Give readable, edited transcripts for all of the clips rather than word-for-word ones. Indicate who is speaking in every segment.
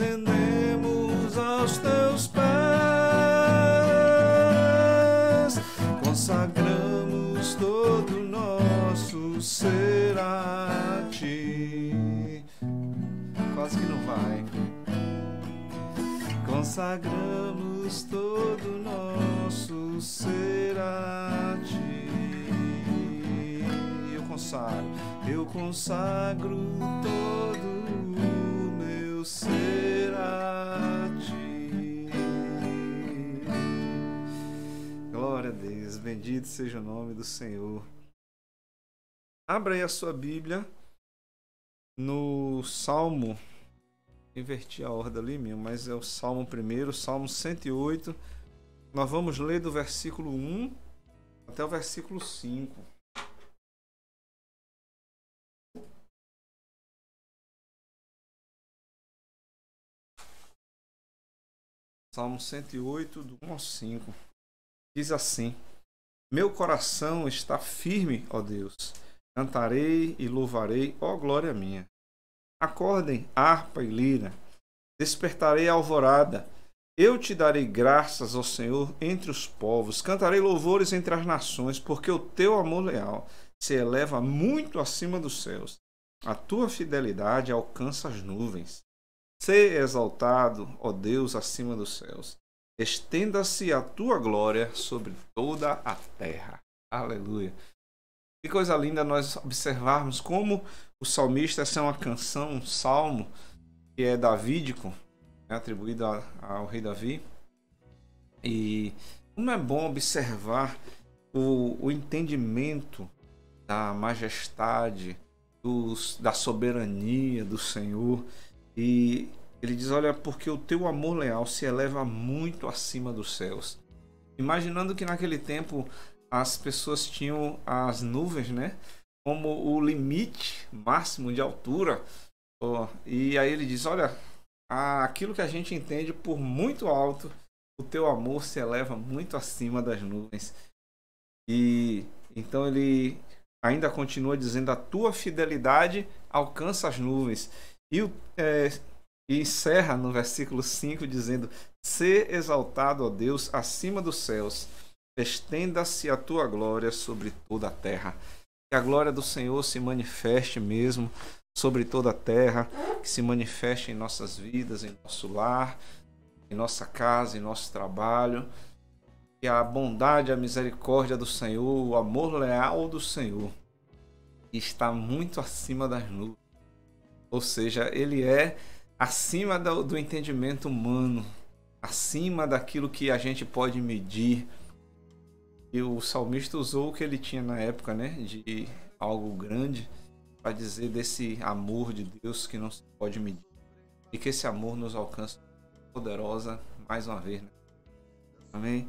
Speaker 1: rendemos aos teus pés, consagramos todo o nosso ser a ti. Quase que não vai. Consagramos todo o nosso ser a ti. Eu consagro todo o meu ser a ti. Glória a Deus, bendito seja o nome do Senhor. Abra aí a sua Bíblia no Salmo, inverti a ordem ali mesmo, mas é o Salmo primeiro, Salmo 108. Nós vamos ler do versículo 1 até o versículo 5. Salmo 108, do 1 ao 5. Diz assim: Meu coração está firme, ó Deus. Cantarei e louvarei, ó glória minha. Acordem, harpa e lira. Despertarei a alvorada. Eu te darei graças, ó Senhor, entre os povos. Cantarei louvores entre as nações, porque o teu amor leal se eleva muito acima dos céus. A tua fidelidade alcança as nuvens. Sê exaltado, ó Deus, acima dos céus. Estenda-se a tua glória sobre toda a terra. Aleluia. Que coisa linda nós observarmos como o salmista, essa é uma canção, um salmo que é davídico, atribuído ao rei Davi. E como é bom observar o entendimento da majestade, da soberania do Senhor. E ele diz, olha, porque o teu amor leal se eleva muito acima dos céus. Imaginando que naquele tempo as pessoas tinham as nuvens, né, como o limite máximo de altura. E aí ele diz, olha, aquilo que a gente entende por muito alto, o teu amor se eleva muito acima das nuvens. E então ele ainda continua dizendo, a tua fidelidade alcança as nuvens. E encerra no versículo 5 dizendo, sê exaltado, ó Deus, acima dos céus, estenda-se a tua glória sobre toda a terra. Que a glória do Senhor se manifeste mesmo sobre toda a terra, que se manifeste em nossas vidas, em nosso lar, em nossa casa, em nosso trabalho. Que a bondade, a misericórdia do Senhor, o amor leal do Senhor está muito acima das nuvens. Ou seja, ele é acima do entendimento humano, acima daquilo que a gente pode medir. E o salmista usou o que ele tinha na época, né, de algo grande, para dizer desse amor de Deus que não se pode medir. E que esse amor nos alcança poderosa mais uma vez, né? Amém?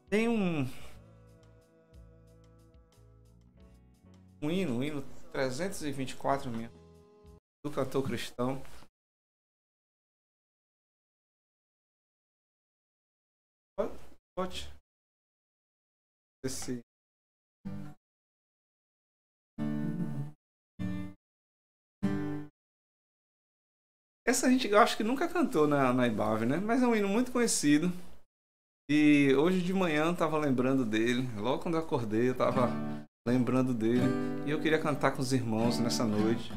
Speaker 1: Tem um hino 324 mesmo, do cantor cristão. Pode. Essa a gente, eu acho que nunca cantou na IBAV, né? Mas é um hino muito conhecido. E hoje de manhã eu tava lembrando dele. Logo quando eu acordei, eu tava lembrando dele. E eu queria cantar com os irmãos nessa noite.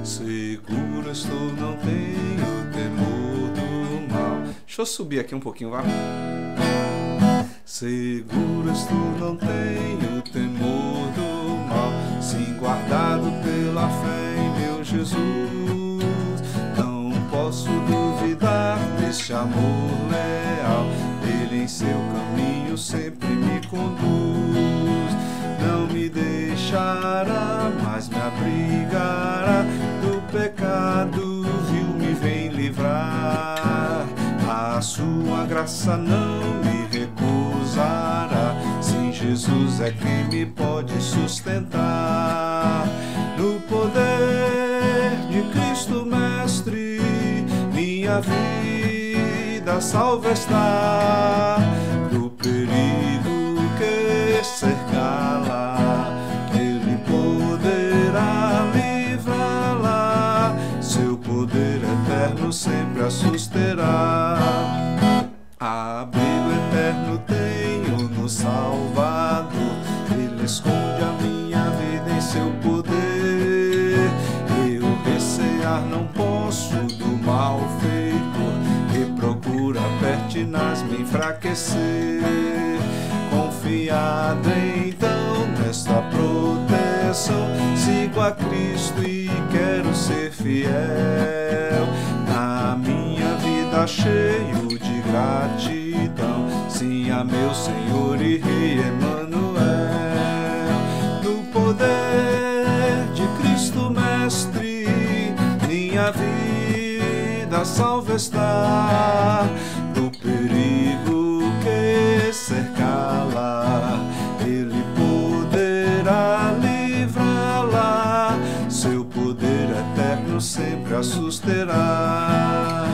Speaker 1: Seguro estou, não tenho temor do mal. Deixa eu subir aqui um pouquinho, vai. Seguro estou, não tenho temor do mal. Sim, guardado pela fé em meu Jesus. Não posso duvidar deste amor leal. Ele em seu caminho sempre me conduz. Não me deixará, mas me abrigará. Do pecado vil me vem livrar. A sua graça não me recusará. Sim, Jesus é quem me pode sustentar. No poder de Cristo Mestre, minha vida salva está. Do perigo que cercá-la, Ele poderá livrá-la. Seu poder eterno eterno sempre a susterá. Abrigo eterno tenho no Salvador, Ele esconde a minha vida em seu poder. Eu recear não posso do mal feitor, que procura pertinaz me enfraquecer. Confiado então nesta proteção, sigo a Cristo e quero ser fiel. Na minha vida cheio de gratidão, sim, a meu Senhor e Rei Emanuel. No poder de Cristo Mestre, minha vida salva está. Do perigo que cercá-la, Ele poderá livrá-la. Seu poder eterno sempre a susterá.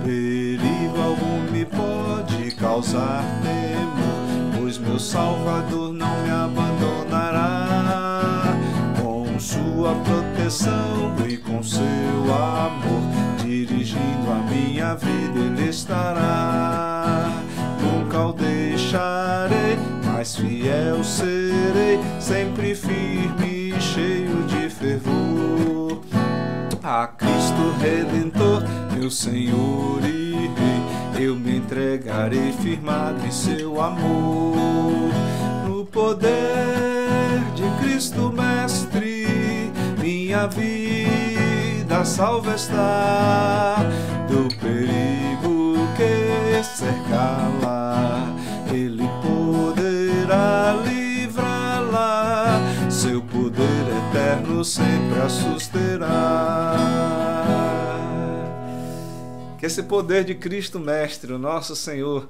Speaker 1: Perigo algum me pode causar temor, pois meu Salvador não me abandonará. Com sua proteção e com seu amor, dirigindo a minha vida Ele estará. Nunca o deixarei, mas fiel serei, sempre firme e cheio de fervor. A Cristo Redentor, meu Senhor e Rei, eu me entregarei firmado em seu amor. No poder de Cristo Mestre, minha vida salva está. Do perigo que cercá-la, Ele poderá livrá-la. Seu poder eterno sempre a susterá. Que esse poder de Cristo Mestre, o nosso Senhor,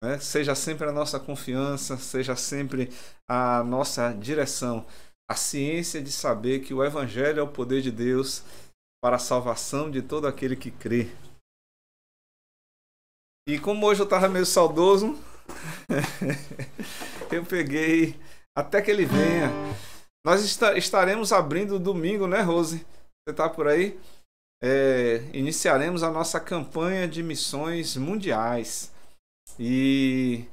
Speaker 1: né, seja sempre a nossa confiança, seja sempre a nossa direção. A ciência de saber que o Evangelho é o poder de Deus para a salvação de todo aquele que crê. E como hoje eu estava meio saudoso, eu peguei Até que Ele Venha. Nós estaremos abrindo domingo, né, Rose? Você está por aí? Iniciaremos a nossa campanha de missões mundiais. E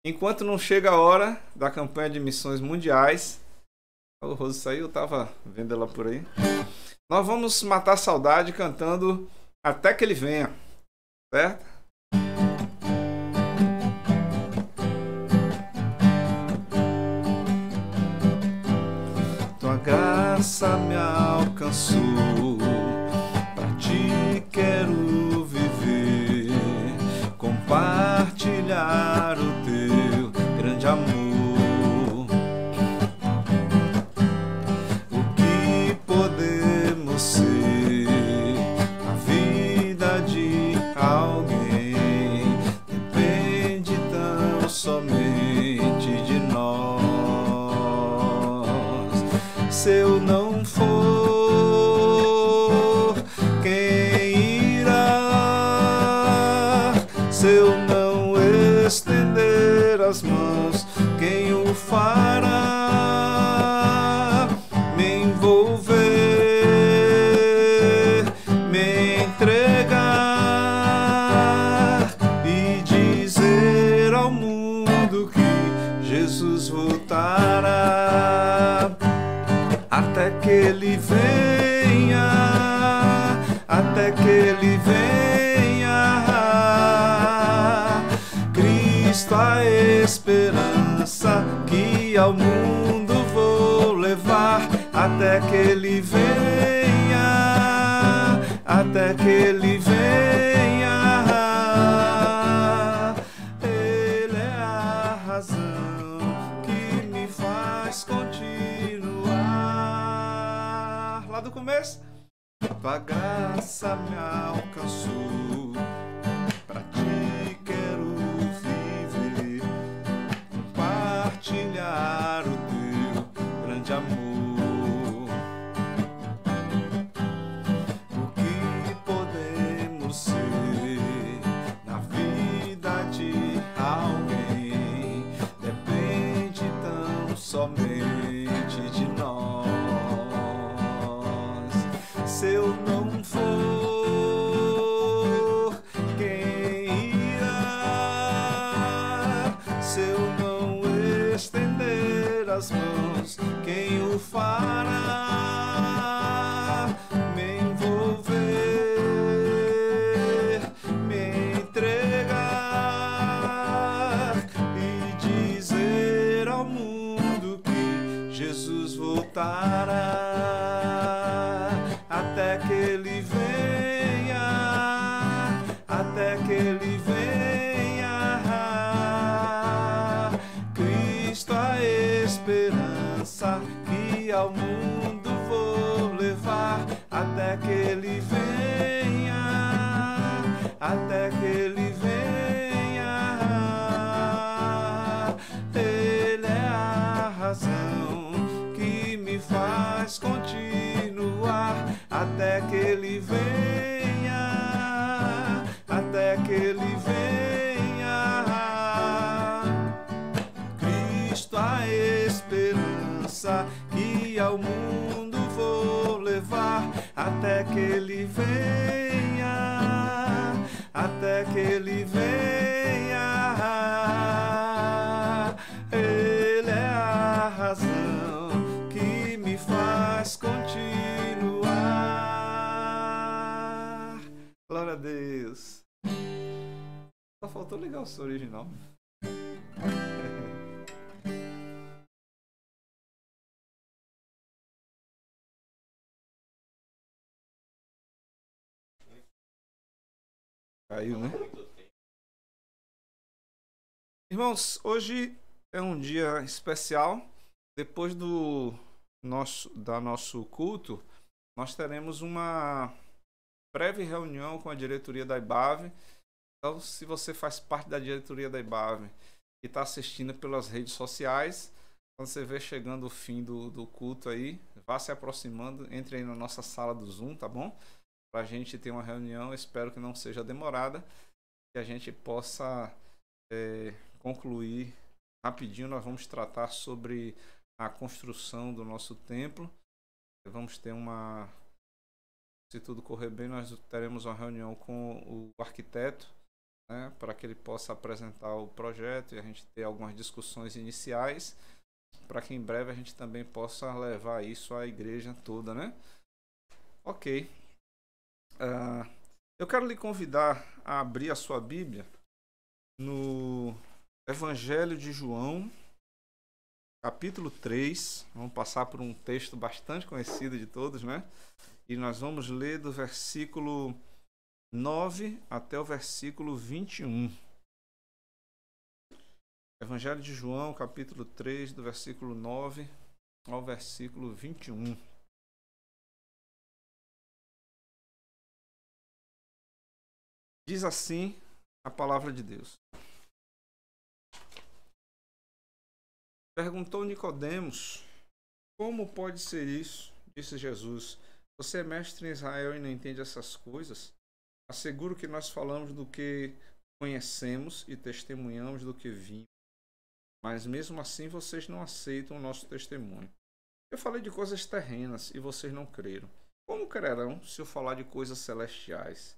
Speaker 1: enquanto não chega a hora da campanha de missões mundiais, o Rose saiu, eu estava vendo ela por aí. Nós vamos matar a saudade cantando Até que Ele Venha, certo? Tua graça me alcançou, pra ti quero viver, compartilhar o teu grande amor. O que podemos ser na vida de alguém depende tão somente de nós. Se eu não for, quem irá? Se eu não estender as mãos, quem o fará? Me envolver, me entregar e dizer ao mundo que Jesus voltará. Até que Ele venha, até que Ele venha. Cristo, a esperança que ao mundo vou levar. Até que Ele venha, até que Ele venha. Ele é a razão que me faz continuar. Lá do começo. Tua graça me alcançou, pra ti quero viver, compartilhar o teu grande amor. O que podemos ser na vida de alguém depende tão somente de nós. Se eu não for, até que ele venha, até que ele venha. Ele é a razão que me faz continuar, até que ele venha, até que ele venha. Cristo a esperança que ao mundo vou levar, até que ele venha, até que ele venha. Ele é a razão que me faz continuar. Glória a Deus. Só faltou ligar o som original. Caiu, né? Irmãos, hoje é um dia especial. Depois do nosso culto, nós teremos uma breve reunião com a diretoria da IBAV. Então, se você faz parte da diretoria da IBAV e está assistindo pelas redes sociais, quando você vê chegando o fim do culto aí, vá se aproximando, entre aí na nossa sala do Zoom, tá bom? Para a gente ter uma reunião, espero que não seja demorada, que a gente possa concluir rapidinho. Nós vamos tratar sobre a construção do nosso templo. Vamos ter se tudo correr bem, nós teremos uma reunião com o arquiteto, né, para que ele possa apresentar o projeto e a gente ter algumas discussões iniciais, para que em breve a gente também possa levar isso à igreja toda, né? Ok. Eu quero lhe convidar a abrir a sua Bíblia no Evangelho de João, capítulo 3. Vamos passar por um texto bastante conhecido de todos, né? E nós vamos ler do versículo 9 até o versículo 21. Evangelho de João, capítulo 3, do versículo 9 ao versículo 21. Diz assim a palavra de Deus. Perguntou Nicodemos: como pode ser isso? Disse Jesus: você é mestre em Israel e não entende essas coisas? Asseguro que nós falamos do que conhecemos e testemunhamos do que vimos, mas mesmo assim vocês não aceitam o nosso testemunho. Eu falei de coisas terrenas e vocês não creram. Como crerão se eu falar de coisas celestiais?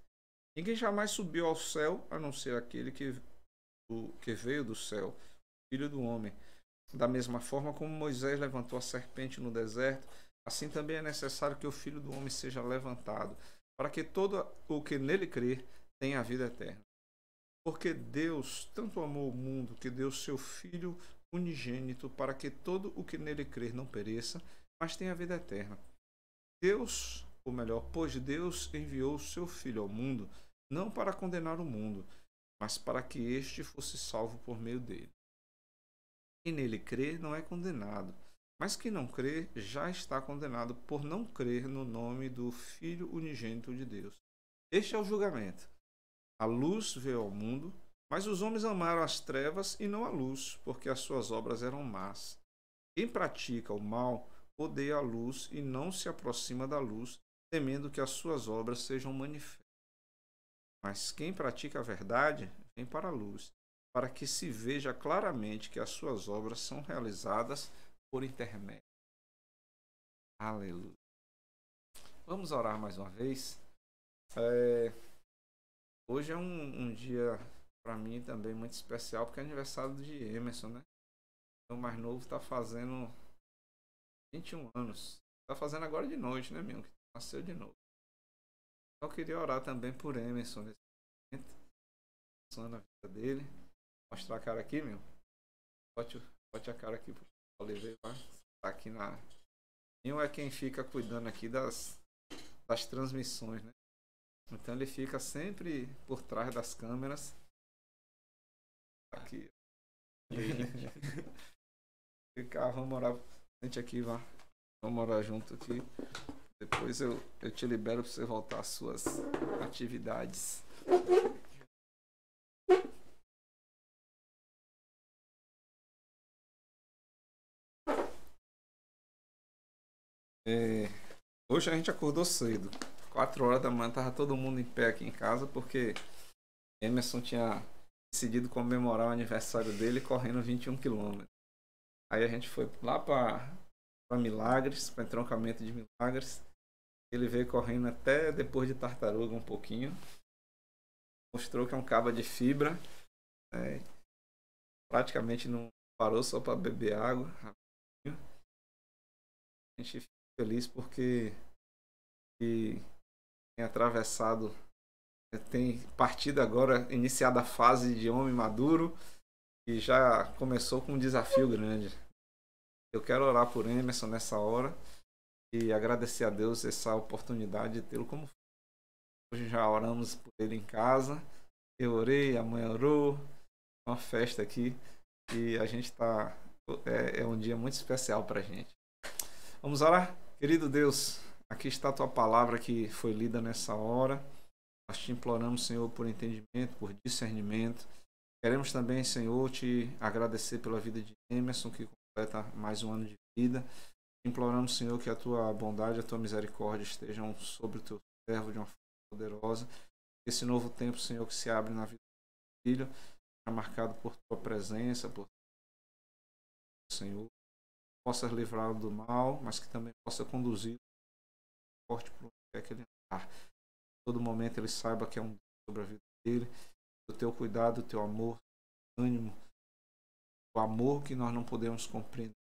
Speaker 1: Ninguém jamais subiu ao céu, a não ser aquele que veio do céu, o Filho do Homem. Da mesma forma como Moisés levantou a serpente no deserto, assim também é necessário que o Filho do Homem seja levantado, para que todo o que nele crer tenha a vida eterna. Porque Deus tanto amou o mundo que deu seu Filho unigênito, para que todo o que nele crer não pereça, mas tenha a vida eterna. Pois Deus enviou o seu Filho ao mundo, não para condenar o mundo, mas para que este fosse salvo por meio dele. Quem nele crê não é condenado, mas quem não crê já está condenado por não crer no nome do Filho unigênito de Deus. Este é o julgamento. A luz veio ao mundo, mas os homens amaram as trevas e não a luz, porque as suas obras eram más. Quem pratica o mal odeia a luz e não se aproxima da luz, temendo que as suas obras sejam manifestas. Mas quem pratica a verdade vem para a luz, para que se veja claramente que as suas obras são realizadas por intermédio. Aleluia. Vamos orar mais uma vez. Hoje é um dia para mim também muito especial, porque é aniversário de Emerson, né? O mais novo está fazendo 21 anos. Está fazendo agora de noite, né, meu? Nasceu de novo. Eu queria orar também por Emerson nesse momento, na vida dele. Mostrar a cara aqui, meu. Bote a cara aqui pro Oliveira. Tá aqui na. Eu é quem fica cuidando aqui das transmissões, né? Então ele fica sempre por trás das câmeras. Aqui. Vamos morar. Gente aqui, vá. Vamos morar junto aqui. Depois eu te libero para você voltar às suas atividades. Hoje a gente acordou cedo. 4 horas da manhã tava todo mundo em pé aqui em casa porque Emerson tinha decidido comemorar o aniversário dele correndo 21 quilômetros. Aí a gente foi lá para Milagres, para entroncamento de Milagres. Ele veio correndo até depois de Tartaruga um pouquinho. Mostrou que é um cabo de fibra. Praticamente não parou só para beber água. A gente fica feliz porque tem atravessado, tem partido agora, iniciada a fase de homem maduro e já começou com um desafio grande. Eu quero orar por Emerson nessa hora e agradecer a Deus essa oportunidade de tê-lo como filho. Hoje já oramos por ele em casa. Eu orei, a mãe orou. Uma festa aqui e a gente tá. É um dia muito especial pra gente. Vamos orar? Querido Deus, aqui está a tua palavra que foi lida nessa hora. Nós te imploramos, Senhor, por entendimento, por discernimento. Queremos também, Senhor, te agradecer pela vida de Emerson, que completa mais um ano de vida. Imploramos, Senhor, que a tua bondade e a tua misericórdia estejam sobre o teu servo de uma forma poderosa. Esse novo tempo, Senhor, que se abre na vida do filho, é marcado por tua presença, por Senhor, possa livrá-lo do mal, mas que também possa conduzir forte para o que é que ele andar. Todo momento ele saiba que é um Deus sobre a vida dele, o teu cuidado, o teu amor, o ânimo, o amor que nós não podemos compreender,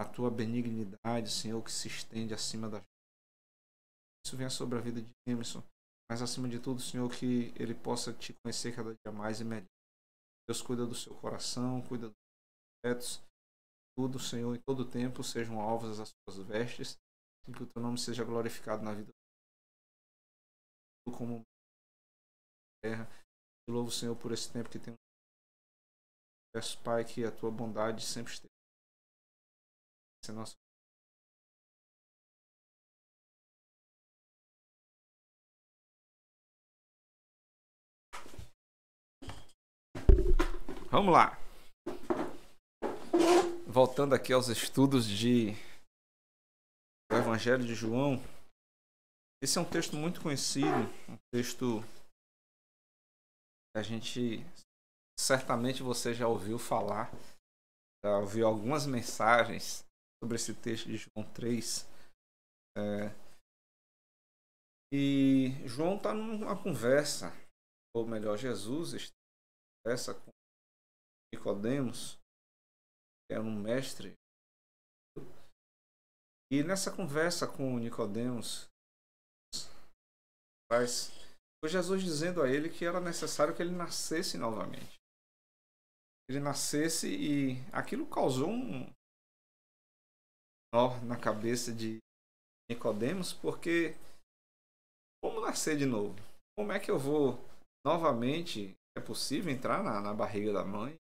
Speaker 1: a tua benignidade, Senhor, que se estende acima da vida. Isso venha sobre a vida de Emerson, mas acima de tudo, Senhor, que ele possa te conhecer cada dia mais e melhor. Deus cuida do seu coração, cuida dos afetos, tudo, Senhor, em todo tempo sejam alvos as suas vestes, e que o teu nome seja glorificado na vida do como terra. Eu louvo, Senhor, por esse tempo que tem. Peço, Pai, que a tua bondade sempre esteja em nosso. Vamos lá. Voltando aqui aos estudos do Evangelho de João. Esse é um texto muito conhecido, um texto que a gente certamente você já ouviu falar, já ouviu algumas mensagens sobre esse texto de João 3. E João está numa conversa, ou melhor, Jesus está em conversa com Nicodemos, que é um mestre. E nessa conversa com Nicodemos, foi Jesus dizendo a ele que era necessário que ele nascesse novamente. Ele nascesse, e aquilo causou um nó na cabeça de Nicodemos, porque como nascer de novo? Como é que eu vou novamente? É possível entrar na barriga da mãe?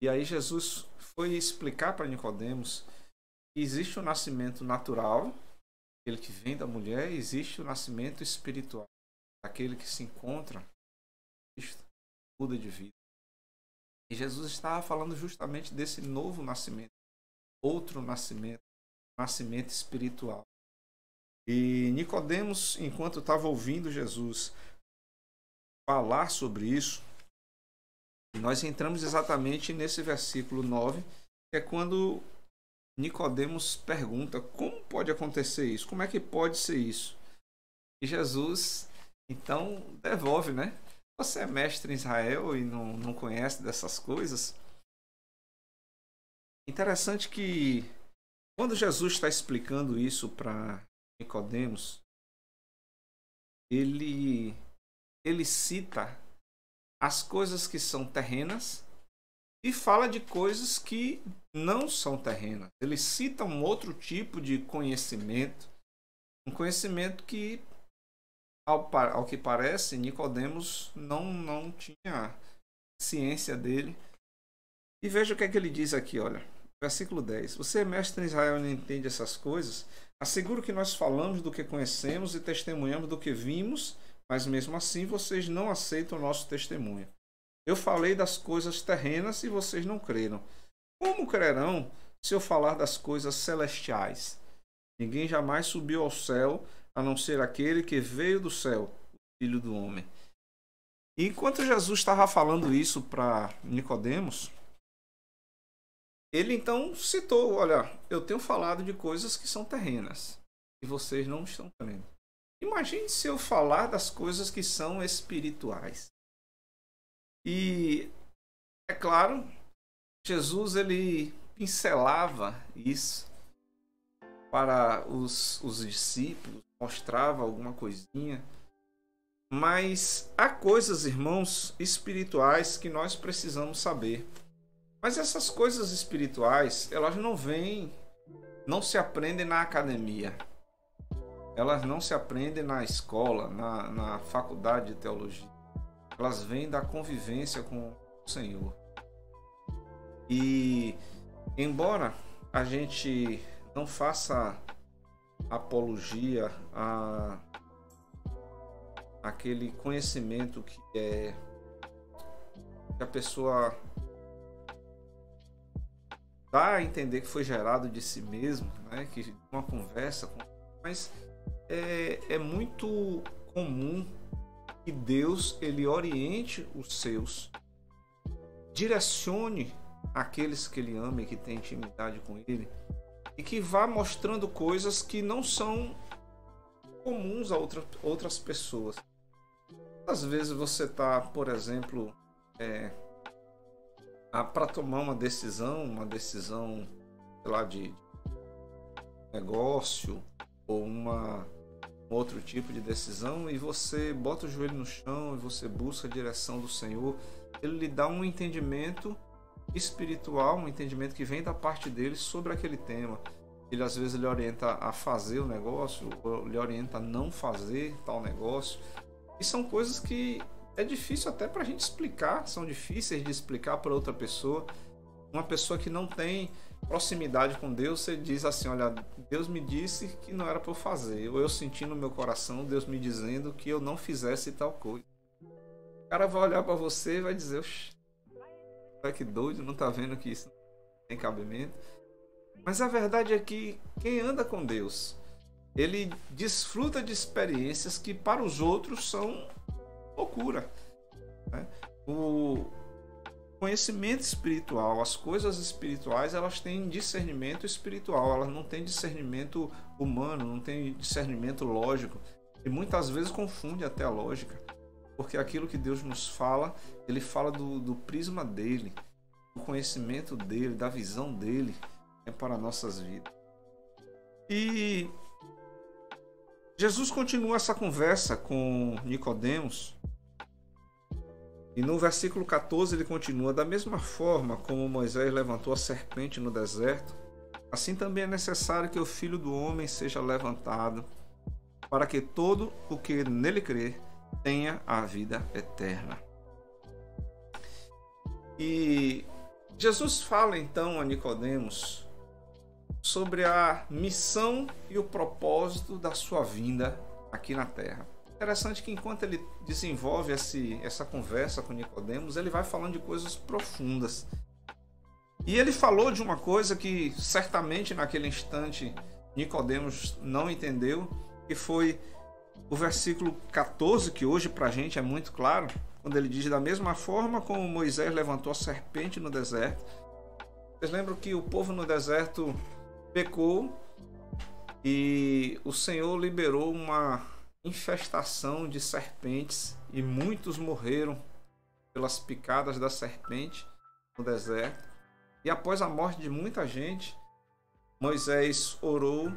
Speaker 1: E aí Jesus foi explicar para Nicodemos que existe o nascimento natural, aquele que vem da mulher, e existe o nascimento espiritual, aquele que se encontra em Cristo, muda de vida. E Jesus estava falando justamente desse novo nascimento, outro nascimento, nascimento espiritual. E Nicodemos, enquanto estava ouvindo Jesus falar sobre isso, nós entramos exatamente nesse versículo 9, que é quando Nicodemos pergunta: como pode acontecer isso? Como é que pode ser isso? E Jesus então devolve, né? Você é mestre em Israel e não conhece dessas coisas? Interessante que quando Jesus está explicando isso para Nicodemos, ele cita as coisas que são terrenas e fala de coisas que não são terrenas. Ele cita um outro tipo de conhecimento, um conhecimento que, ao que parece, Nicodemos não tinha ciência dele. E veja o que é que ele diz aqui, olha. Versículo 10. Você, mestre em Israel, não entende essas coisas? Asseguro que nós falamos do que conhecemos e testemunhamos do que vimos, mas mesmo assim vocês não aceitam o nosso testemunho. Eu falei das coisas terrenas e vocês não creram. Como crerão se eu falar das coisas celestiais? Ninguém jamais subiu ao céu, a não ser aquele que veio do céu, o Filho do Homem. E enquanto Jesus estava falando isso para Nicodemos, ele então citou: olha, eu tenho falado de coisas que são terrenas e vocês não estão crendo. Imagine se eu falar das coisas que são espirituais. E é claro, Jesus ele pincelava isso para os discípulos, mostrava alguma coisinha. Mas há coisas, irmãos, espirituais que nós precisamos saber. Mas essas coisas espirituais, elas não se aprendem na academia. Elas não se aprendem na escola, na faculdade de teologia. Elas vêm da convivência com o Senhor. E embora a gente não faça apologia àquele conhecimento que a pessoa dá a entender que foi gerado de si mesmo, né? Que uma conversa, mas é muito comum que Deus ele oriente os seus, direcione aqueles que ele ama e que tem intimidade com ele, e que vá mostrando coisas que não são comuns a outras pessoas. Às vezes você está, por exemplo, para tomar uma decisão, sei lá, de negócio ou um outro tipo de decisão, e você bota o joelho no chão e você busca a direção do Senhor. Ele lhe dá um entendimento espiritual, um entendimento que vem da parte dele sobre aquele tema. Ele às vezes lhe orienta a fazer o negócio, ou lhe orienta a não fazer tal negócio. E são coisas que é difícil até para a gente explicar, são difíceis de explicar para outra pessoa. Uma pessoa que não tem proximidade com Deus, você diz assim: olha, Deus me disse que não era para eu fazer, ou eu senti no meu coração Deus me dizendo que eu não fizesse tal coisa. O cara vai olhar para você e vai dizer: oxe, que doido, não está vendo que isso não tem cabimento? Mas a verdade é que quem anda com Deus, ele desfruta de experiências que para os outros são loucura, né? O conhecimento espiritual, as coisas espirituais, elas têm discernimento espiritual, elas não têm discernimento humano, não têm discernimento lógico, e muitas vezes confunde até a lógica, porque aquilo que Deus nos fala, ele fala do prisma dele, do conhecimento dele, da visão dele para nossas vidas. E Jesus continua essa conversa com Nicodemos, e no versículo 14 ele continua: da mesma forma como Moisés levantou a serpente no deserto, assim também é necessário que o Filho do Homem seja levantado, para que todo o que nele crê tenha a vida eterna. E Jesus fala então a Nicodemos sobre a missão e o propósito da sua vinda aqui na Terra. Interessante que enquanto ele desenvolve essa conversa com Nicodemos, ele vai falando de coisas profundas. E ele falou de uma coisa que certamente naquele instante Nicodemos não entendeu, que foi o versículo 14, que hoje para a gente é muito claro, quando ele diz: da mesma forma como Moisés levantou a serpente no deserto. Vocês lembram que o povo no deserto pecou e o Senhor liberou uma infestação de serpentes e muitos morreram pelas picadas da serpente no deserto. E após a morte de muita gente, Moisés orou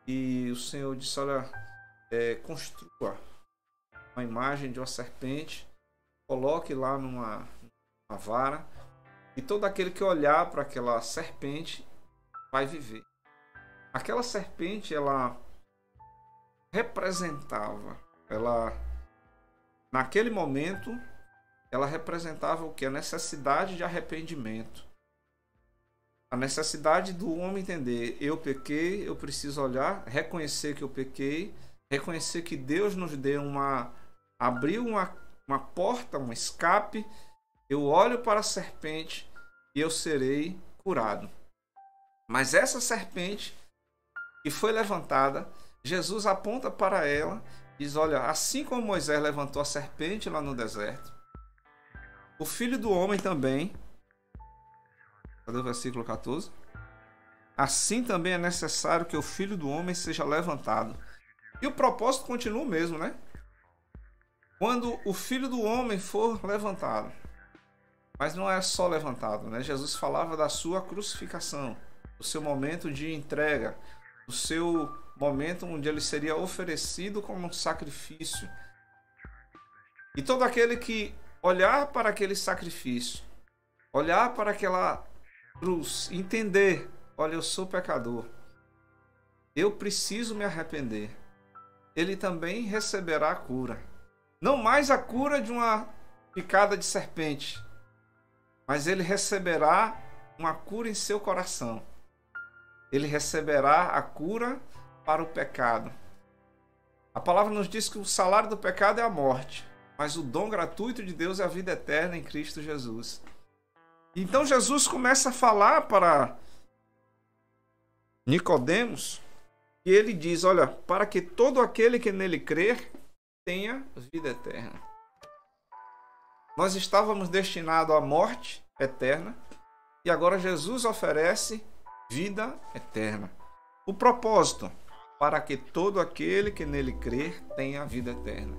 Speaker 1: e o Senhor disse: olha, construa uma imagem de uma serpente, coloque lá numa vara, e todo aquele que olhar para aquela serpente vai viver. Aquela serpente, ela representava, naquele momento, ela representava o que? A necessidade de arrependimento. A necessidade do homem entender: eu pequei, eu preciso olhar, reconhecer que eu pequei, reconhecer que Deus nos deu abriu uma porta, um escape. Eu olho para a serpente e eu serei curado. Mas essa serpente que foi levantada, Jesus aponta para ela e diz: olha, assim como Moisés levantou a serpente lá no deserto, o Filho do Homem também, cadê o versículo 14? Assim também é necessário que o Filho do Homem seja levantado. E o propósito continua o mesmo, né? Quando o Filho do Homem for levantado. Mas não é só levantado, né? Jesus falava da sua crucificação, do seu momento de entrega, do seu momento onde ele seria oferecido como um sacrifício. E todo aquele que olhar para aquele sacrifício, olhar para aquela cruz, entender: olha, eu sou pecador, eu preciso me arrepender, ele também receberá a cura. Não mais a cura de uma picada de serpente, mas ele receberá uma cura em seu coração. Ele receberá a cura para o pecado. A palavra nos diz que o salário do pecado é a morte, mas o dom gratuito de Deus é a vida eterna em Cristo Jesus. Então Jesus começa a falar para Nicodemos, e ele diz: olha, para que todo aquele que nele crer tenha vida eterna. Nós estávamos destinados à morte eterna e agora Jesus oferece vida eterna. O propósito: para que todo aquele que nele crer tenha vida eterna.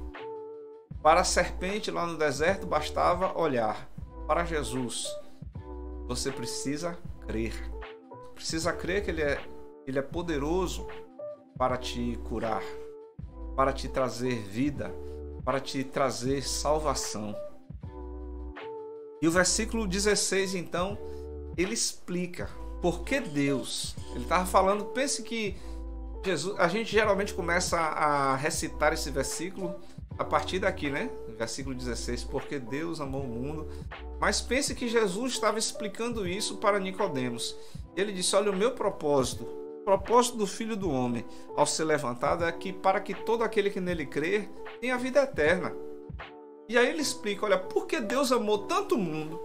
Speaker 1: Para a serpente lá no deserto bastava olhar. Para Jesus, você precisa crer. Precisa crer que ele é poderoso para te curar, para te trazer vida, para te trazer salvação. E o versículo 16, então, ele explica por que Deus. Ele estava falando, pense que Jesus, a gente geralmente começa a recitar esse versículo a partir daqui, né? Versículo 16, porque Deus amou o mundo. Mas pense que Jesus estava explicando isso para Nicodemos. Ele disse: olha, o meu propósito, o propósito do Filho do Homem ao ser levantado é que para que todo aquele que nele crer tenha vida eterna. E aí ele explica: olha, porque Deus amou tanto o mundo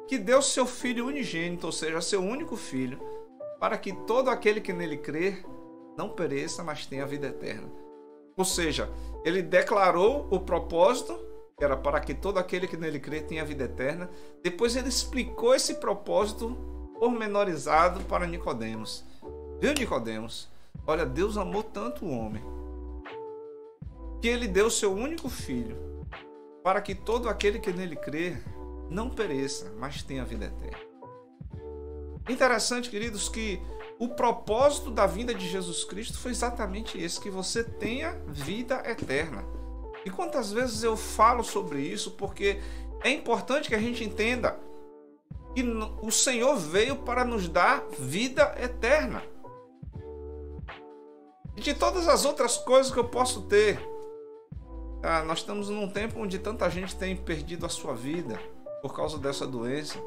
Speaker 1: que deu seu Filho unigênito, ou seja, seu único Filho, para que todo aquele que nele crer não pereça, mas tenha vida eterna. Ou seja, ele declarou o propósito, que era para que todo aquele que nele crer tenha vida eterna. Depois ele explicou esse propósito pormenorizado para Nicodemos. Viu, Nicodemos? Olha, Deus amou tanto o homem que ele deu seu único filho para que todo aquele que nele crer não pereça, mas tenha vida eterna. Interessante, queridos, que o propósito da vinda de Jesus Cristo foi exatamente esse, que você tenha vida eterna. E quantas vezes eu falo sobre isso, porque é importante que a gente entenda que o Senhor veio para nos dar vida eterna. E de todas as outras coisas que eu posso ter, nós estamos num tempo onde tanta gente tem perdido a sua vida por causa dessa doença.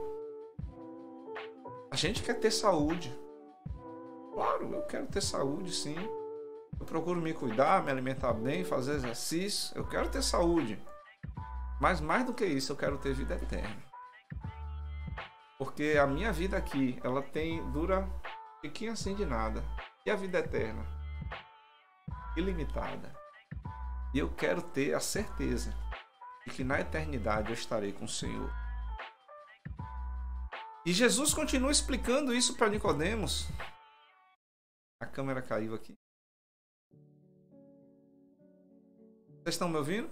Speaker 1: A gente quer ter saúde. Claro, eu quero ter saúde, sim. Eu procuro me cuidar, me alimentar bem, fazer exercício. Eu quero ter saúde. Mas mais do que isso, eu quero ter vida eterna. Porque a minha vida aqui, ela dura pouquinho assim de nada. E a vida eterna? Ilimitada. E eu quero ter a certeza de que na eternidade eu estarei com o Senhor. E Jesus continua explicando isso para Nicodemos. A câmera caiu aqui. Vocês estão me ouvindo?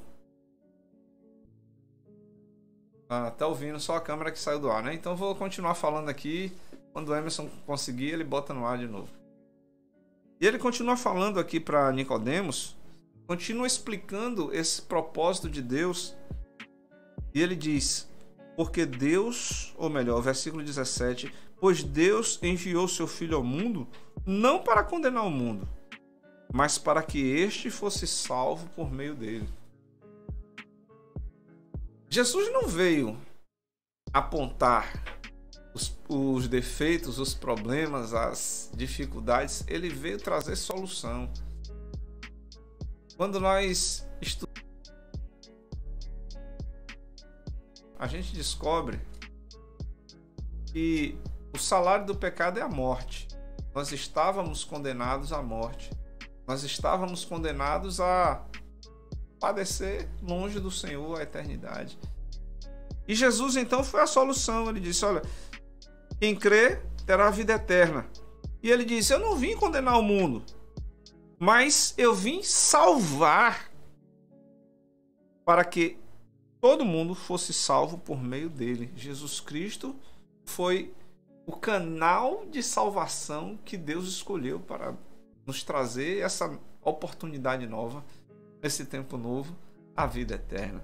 Speaker 1: Tá ouvindo só a câmera que saiu do ar, né? Então vou continuar falando aqui. Quando o Emerson conseguir, ele bota no ar de novo. E ele continua falando aqui para Nicodemos, continua explicando esse propósito de Deus. E ele diz: porque Deus, ou melhor, versículo 17, pois Deus enviou seu Filho ao mundo, não para condenar o mundo, mas para que este fosse salvo por meio dele. Jesus não veio apontar os defeitos, os problemas, as dificuldades, ele veio trazer solução. Quando nós estudamos, a gente descobre que o salário do pecado é a morte. Nós estávamos condenados à morte. Nós estávamos condenados a padecer longe do Senhor a eternidade. E Jesus então foi a solução. Ele disse: olha, quem crê terá a vida eterna. E ele disse: eu não vim condenar o mundo, mas eu vim salvar, para que todo mundo fosse salvo por meio dele. Jesus Cristo foi o canal de salvação que Deus escolheu para nos trazer essa oportunidade nova, nesse tempo novo, a vida eterna.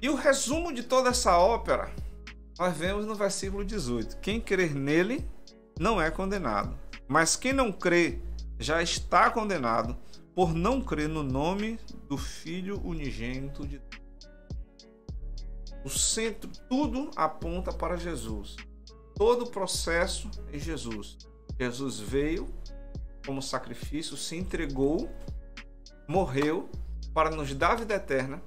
Speaker 1: E o resumo de toda essa ópera nós vemos no versículo 18. Quem crer nele não é condenado, mas quem não crê já está condenado por não crer no nome do Filho unigênito de Deus. O centro, tudo aponta para Jesus. Todo o processo é Jesus. Jesus veio como sacrifício, se entregou, morreu para nos dar a vida eterna.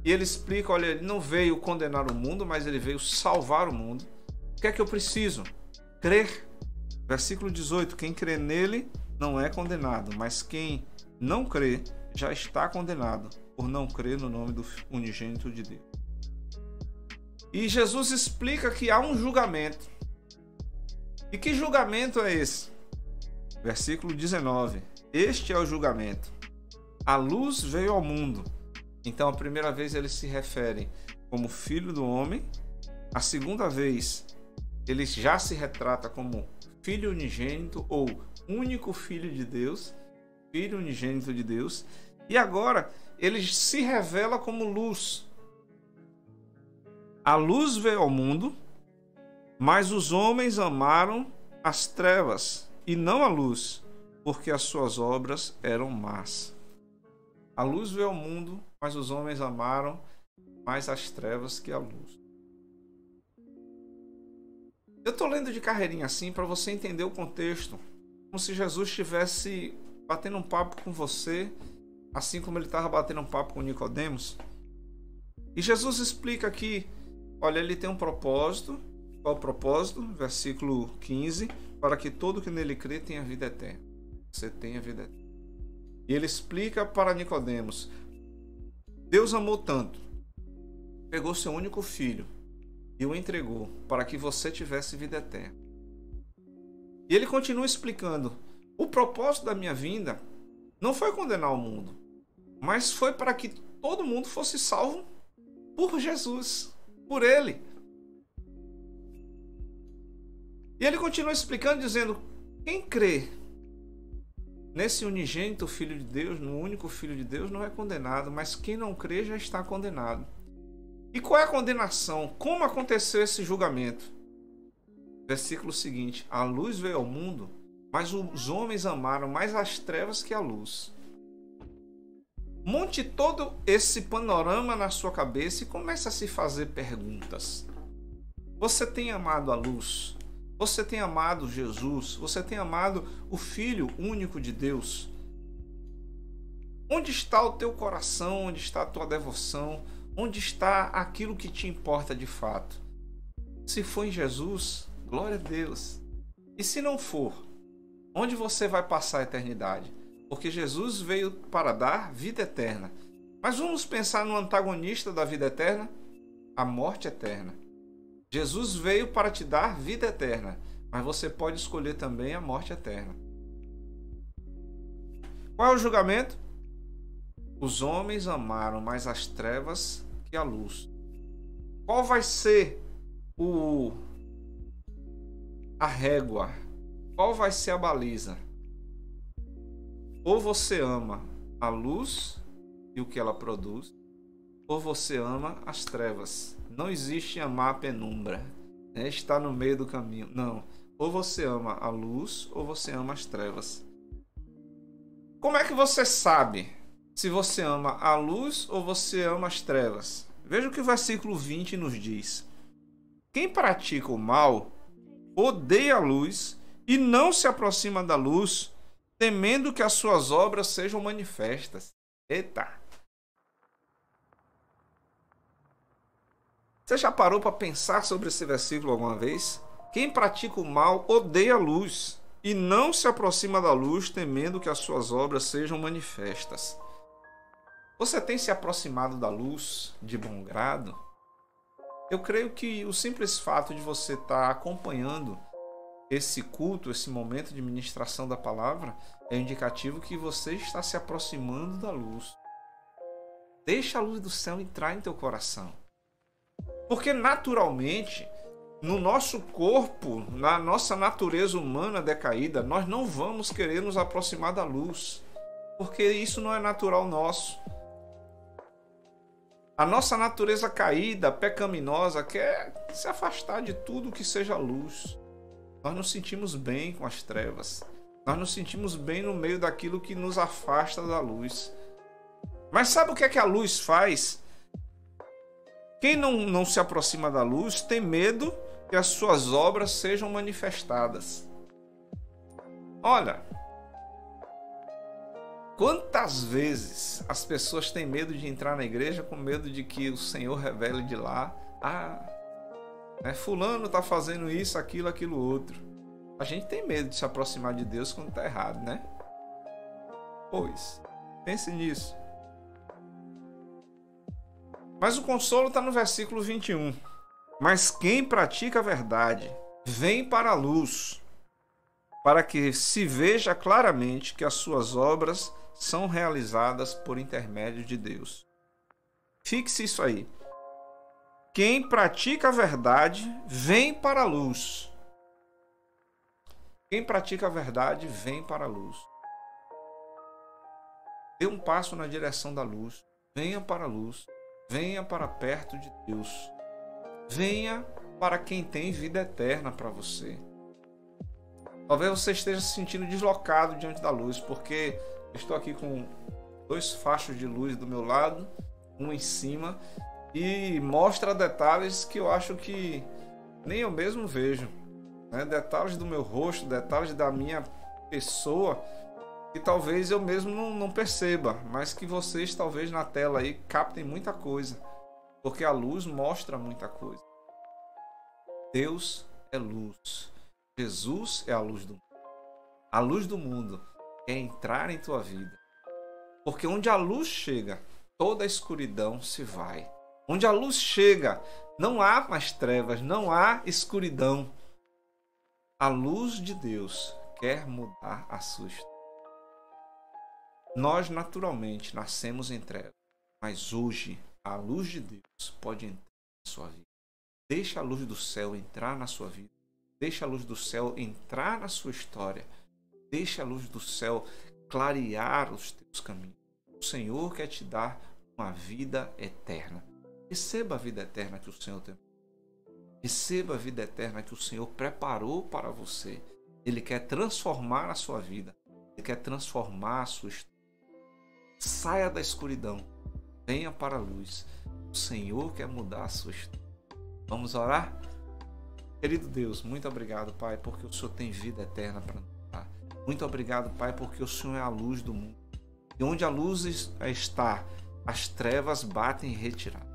Speaker 1: E ele explica, olha, ele não veio condenar o mundo, mas ele veio salvar o mundo. O que é que eu preciso? Crer. Versículo 18, quem crê nele não é condenado, mas quem não crê já está condenado por não crer no nome do unigênito de Deus. E Jesus explica que há um julgamento. E que julgamento é esse? Versículo 19. Este é o julgamento. A luz veio ao mundo. Então, a primeira vez ele se refere como filho do homem. A segunda vez, ele já se retrata como filho unigênito ou único filho de Deus. Filho unigênito de Deus. E agora, ele se revela como luz. A luz veio ao mundo, mas os homens amaram as trevas e não a luz, porque as suas obras eram más. A luz veio ao mundo, mas os homens amaram mais as trevas que a luz. Eu estou lendo de carreirinha assim para você entender o contexto, como se Jesus estivesse batendo um papo com você, assim como ele estava batendo um papo com Nicodemos. E Jesus explica aqui, olha, ele tem um propósito. Qual o propósito? Versículo 15, para que todo que nele crê tenha vida eterna. Você tem a vida eterna. E ele explica para Nicodemos: Deus amou tanto, pegou seu único filho e o entregou para que você tivesse vida eterna. E ele continua explicando: o propósito da minha vinda não foi condenar o mundo, mas foi para que todo mundo fosse salvo por Jesus, por ele. E ele continua explicando, dizendo: quem crê nesse unigênito Filho de Deus, no único Filho de Deus, não é condenado, mas quem não crê já está condenado. E qual é a condenação? Como aconteceu esse julgamento? Versículo seguinte: a luz veio ao mundo, mas os homens amaram mais as trevas que a luz. Monte todo esse panorama na sua cabeça e comece a se fazer perguntas. Você tem amado a luz? Você tem amado Jesus? Você tem amado o Filho único de Deus? Onde está o teu coração? Onde está a tua devoção? Onde está aquilo que te importa de fato? Se for em Jesus, glória a Deus. E se não for, onde você vai passar a eternidade? Porque Jesus veio para dar vida eterna. Mas vamos pensar no antagonista da vida eterna? A morte eterna. Jesus veio para te dar vida eterna, mas você pode escolher também a morte eterna. Qual é o julgamento? Os homens amaram mais as trevas que a luz. Qual vai ser a régua? Qual vai ser a baliza? Ou você ama a luz e o que ela produz, ou você ama as trevas. Não existe amar a penumbra, né? Está no meio do caminho. Não. Ou você ama a luz, ou você ama as trevas. Como é que você sabe se você ama a luz ou você ama as trevas? Veja o que o versículo 20 nos diz. Quem pratica o mal odeia a luz e não se aproxima da luz, temendo que as suas obras sejam manifestas. Eita! Você já parou para pensar sobre esse versículo alguma vez? Quem pratica o mal odeia a luz e não se aproxima da luz, temendo que as suas obras sejam manifestas. Você tem se aproximado da luz de bom grado? Eu creio que o simples fato de você estar acompanhando esse culto, esse momento de ministração da palavra, é indicativo que você está se aproximando da luz. Deixa a luz do céu entrar em teu coração. Porque naturalmente, no nosso corpo, na nossa natureza humana decaída, nós não vamos querer nos aproximar da luz. Porque isso não é natural nosso. A nossa natureza caída, pecaminosa, quer se afastar de tudo que seja luz. Nós nos sentimos bem com as trevas. Nós nos sentimos bem no meio daquilo que nos afasta da luz. Mas sabe o que é que a luz faz? Quem não se aproxima da luz tem medo que as suas obras sejam manifestadas. Olha, quantas vezes as pessoas têm medo de entrar na igreja com medo de que o Senhor revele de lá: fulano está fazendo isso, aquilo outro. A gente tem medo de se aproximar de Deus quando está errado, né? Pois, pense nisso. Mas o consolo está no versículo 21. Mas quem pratica a verdade vem para a luz, para que se veja claramente que as suas obras são realizadas por intermédio de Deus. Fixe isso aí. Quem pratica a verdade vem para a luz. Quem pratica a verdade vem para a luz. Dê um passo na direção da luz. Venha para a luz. Venha para perto de Deus. Venha para quem tem vida eterna para você. Talvez você esteja se sentindo deslocado diante da luz, porque eu estou aqui com 2 fachos de luz do meu lado, um em cima, e mostra detalhes que eu acho que nem eu mesmo vejo, né? Detalhes do meu rosto, detalhes da minha pessoa, que talvez eu mesmo não perceba, mas que vocês talvez na tela aí captem muita coisa, porque a luz mostra muita coisa. Deus é luz. Jesus é a luz do mundo. A luz do mundo é entrar em tua vida. Porque onde a luz chega, toda a escuridão se vai. Onde a luz chega, não há mais trevas, não há escuridão. A luz de Deus quer mudar a sua história. Nós naturalmente nascemos em trevas, mas hoje a luz de Deus pode entrar na sua vida. Deixa a luz do céu entrar na sua vida. Deixa a luz do céu entrar na sua história. Deixa a luz do céu clarear os teus caminhos. O Senhor quer te dar uma vida eterna. Receba a vida eterna que o Senhor tem. Receba a vida eterna que o Senhor preparou para você. Ele quer transformar a sua vida. Ele quer transformar a sua história. Saia da escuridão. Venha para a luz. O Senhor quer mudar a sua história. Vamos orar? Querido Deus, muito obrigado, Pai, porque o Senhor tem vida eterna para nos dar. Muito obrigado, Pai, porque o Senhor é a luz do mundo. E onde a luz está, as trevas batem em retirada.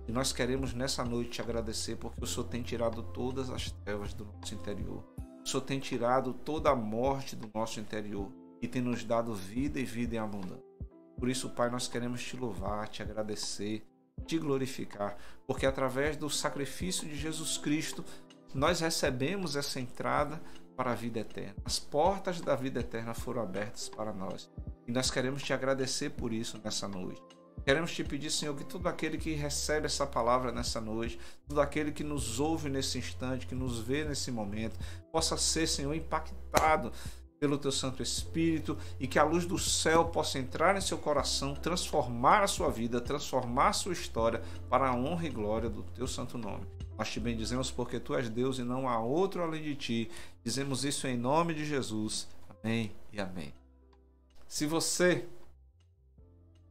Speaker 1: E nós queremos nessa noite te agradecer porque o Senhor tem tirado todas as trevas do nosso interior. O Senhor tem tirado toda a morte do nosso interior e tem nos dado vida e vida em abundância. Por isso, Pai, nós queremos te louvar, te agradecer, te glorificar, porque através do sacrifício de Jesus Cristo, nós recebemos essa entrada para a vida eterna. As portas da vida eterna foram abertas para nós. E nós queremos te agradecer por isso nessa noite. Queremos te pedir, Senhor, que todo aquele que recebe essa palavra nessa noite, todo aquele que nos ouve nesse instante, que nos vê nesse momento, possa ser, Senhor, impactado pelo Teu Santo Espírito e que a luz do céu possa entrar em seu coração, transformar a sua vida, transformar a sua história para a honra e glória do Teu Santo Nome. Nós te bendizemos porque Tu és Deus e não há outro além de Ti. Dizemos isso em nome de Jesus. Amém e amém. Se você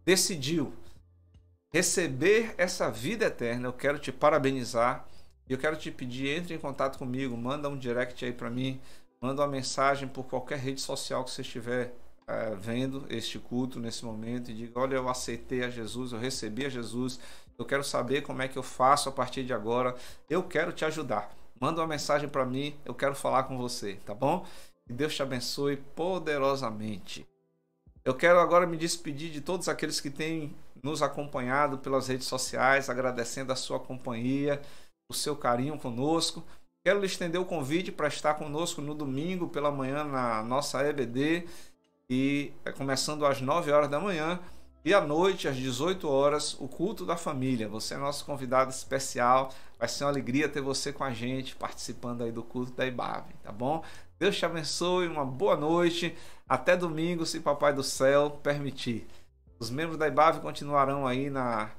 Speaker 1: decidiu receber essa vida eterna, eu quero te parabenizar e eu quero te pedir, entre em contato comigo, manda um direct aí para mim, manda uma mensagem por qualquer rede social que você estiver vendo este culto nesse momento e diga: olha, eu aceitei a Jesus, eu recebi a Jesus, eu quero saber como é que eu faço a partir de agora, eu quero te ajudar. Manda uma mensagem para mim, eu quero falar com você, tá bom? Que Deus te abençoe poderosamente. Eu quero agora me despedir de todos aqueles que têm nos acompanhado pelas redes sociais, agradecendo a sua companhia, o seu carinho conosco. Quero lhe estender o convite para estar conosco no domingo pela manhã na nossa EBD, e começando às 9 horas da manhã, e à noite, às 18 horas, o culto da família. Você é nosso convidado especial, vai ser uma alegria ter você com a gente, participando aí do culto da IBAV, tá bom? Deus te abençoe, uma boa noite, até domingo, se Papai do Céu permitir. Os membros da IBAV continuarão aí na